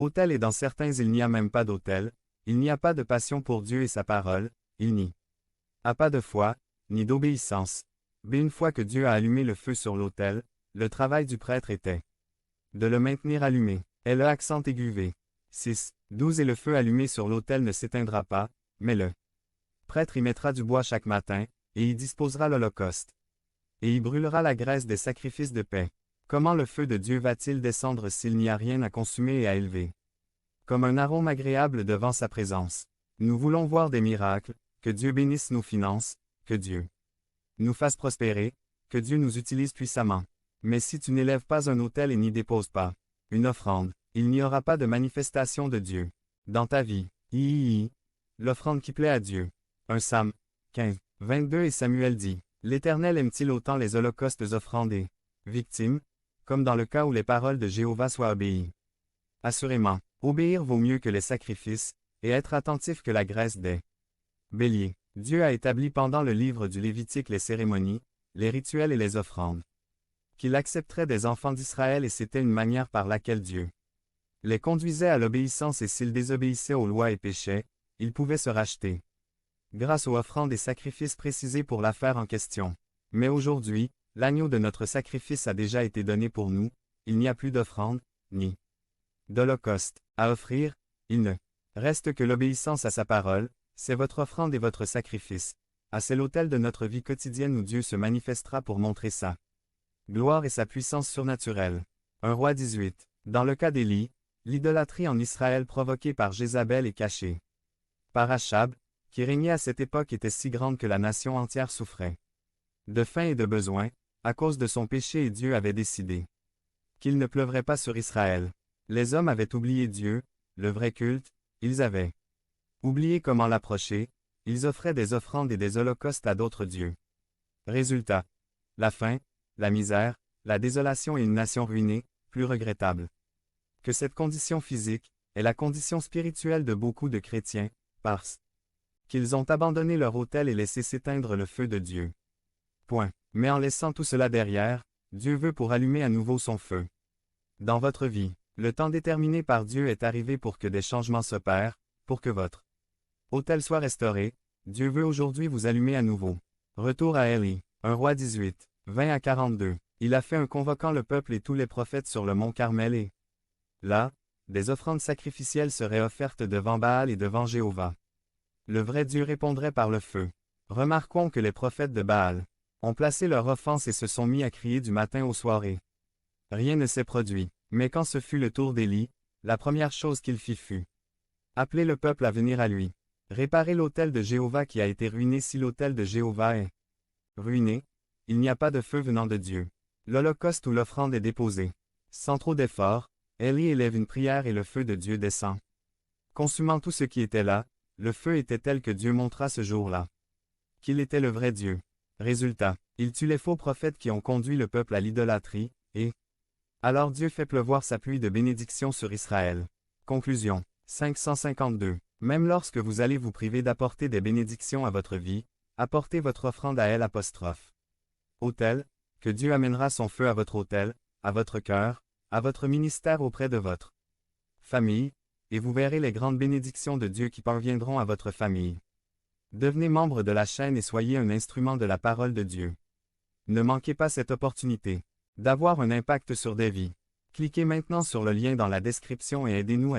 Autel et dans certains il n'y a même pas d'autel, il n'y a pas de passion pour Dieu et sa parole, il n'y a pas de foi, ni d'obéissance. Mais une fois que Dieu a allumé le feu sur l'autel, le travail du prêtre était de le maintenir allumé. Et le accent aigu V. 6. 12 Et le feu allumé sur l'autel ne s'éteindra pas, mais le prêtre y mettra du bois chaque matin, et y disposera l'holocauste. Et y brûlera la graisse des sacrifices de paix. Comment le feu de Dieu va-t-il descendre s'il n'y a rien à consumer et à élever? Comme un arôme agréable devant sa présence. Nous voulons voir des miracles, que Dieu bénisse nos finances, que Dieu nous fasse prospérer, que Dieu nous utilise puissamment. Mais si tu n'élèves pas un autel et n'y déposes pas une offrande, il n'y aura pas de manifestation de Dieu dans ta vie. L'offrande qui plaît à Dieu. 1 Sam 15, 22 Et Samuel dit, l'Éternel aime-t-il autant les holocaustes offrandés, victimes, comme dans le cas où les paroles de Jéhovah soient obéies? Assurément, obéir vaut mieux que les sacrifices, et être attentif que la graisse des béliers. Dieu a établi pendant le livre du Lévitique les cérémonies, les rituels et les offrandes qu'il accepterait des enfants d'Israël et c'était une manière par laquelle Dieu les conduisait à l'obéissance et s'ils désobéissaient aux lois et péchaient, ils pouvaient se racheter grâce aux offrandes et sacrifices précisés pour l'affaire en question. Mais aujourd'hui, l'agneau de notre sacrifice a déjà été donné pour nous, il n'y a plus d'offrande, ni d'holocauste à offrir, il ne reste que l'obéissance à sa parole, c'est votre offrande et votre sacrifice. C'est l'autel de notre vie quotidienne où Dieu se manifestera pour montrer sa gloire et sa puissance surnaturelle. 1 Roi 18. Dans le cas d'Élie, l'idolâtrie en Israël provoquée par Jézabel et cachée par Achab, qui régnait à cette époque était si grande que la nation entière souffrait de faim et de besoin, à cause de son péché et Dieu avait décidé qu'il ne pleuvrait pas sur Israël. Les hommes avaient oublié Dieu, le vrai culte, ils avaient oublié comment l'approcher, ils offraient des offrandes et des holocaustes à d'autres dieux. Résultat. La faim, la misère, la désolation et une nation ruinée, plus regrettable que cette condition physique, est la condition spirituelle de beaucoup de chrétiens, parce qu'ils ont abandonné leur autel et laissé s'éteindre le feu de Dieu. Point. Mais en laissant tout cela derrière, Dieu veut pour allumer à nouveau son feu. Dans votre vie, le temps déterminé par Dieu est arrivé pour que des changements s'opèrent, pour que votre autel soit restauré, Dieu veut aujourd'hui vous allumer à nouveau. Retour à Élie. 1 Roi 18, 20 à 42. Il a fait un convoquant le peuple et tous les prophètes sur le mont Carmel et là, des offrandes sacrificielles seraient offertes devant Baal et devant Jéhovah. Le vrai Dieu répondrait par le feu. Remarquons que les prophètes de Baal ont placé leur offense et se sont mis à crier du matin au soir et rien ne s'est produit. Mais quand ce fut le tour d'Élie, la première chose qu'il fit fut appeler le peuple à venir à lui. Réparer l'autel de Jéhovah qui a été ruiné. Si l'autel de Jéhovah est ruiné, il n'y a pas de feu venant de Dieu. L'holocauste ou l'offrande est déposée. Sans trop d'efforts, Élie élève une prière et le feu de Dieu descend. Consumant tout ce qui était là, le feu était tel que Dieu montra ce jour-là qu'il était le vrai Dieu. Résultat, il tue les faux prophètes qui ont conduit le peuple à l'idolâtrie, et alors Dieu fait pleuvoir sa pluie de bénédiction sur Israël. Conclusion. 552. Même lorsque vous allez vous priver d'apporter des bénédictions à votre vie, apportez votre offrande à elle apostrophe. Autel, que Dieu amènera son feu à votre autel, à votre cœur, à votre ministère auprès de votre famille, et vous verrez les grandes bénédictions de Dieu qui parviendront à votre famille. Devenez membre de la chaîne et soyez un instrument de la parole de Dieu. Ne manquez pas cette opportunité d'avoir un impact sur des vies. Cliquez maintenant sur le lien dans la description et aidez-nous à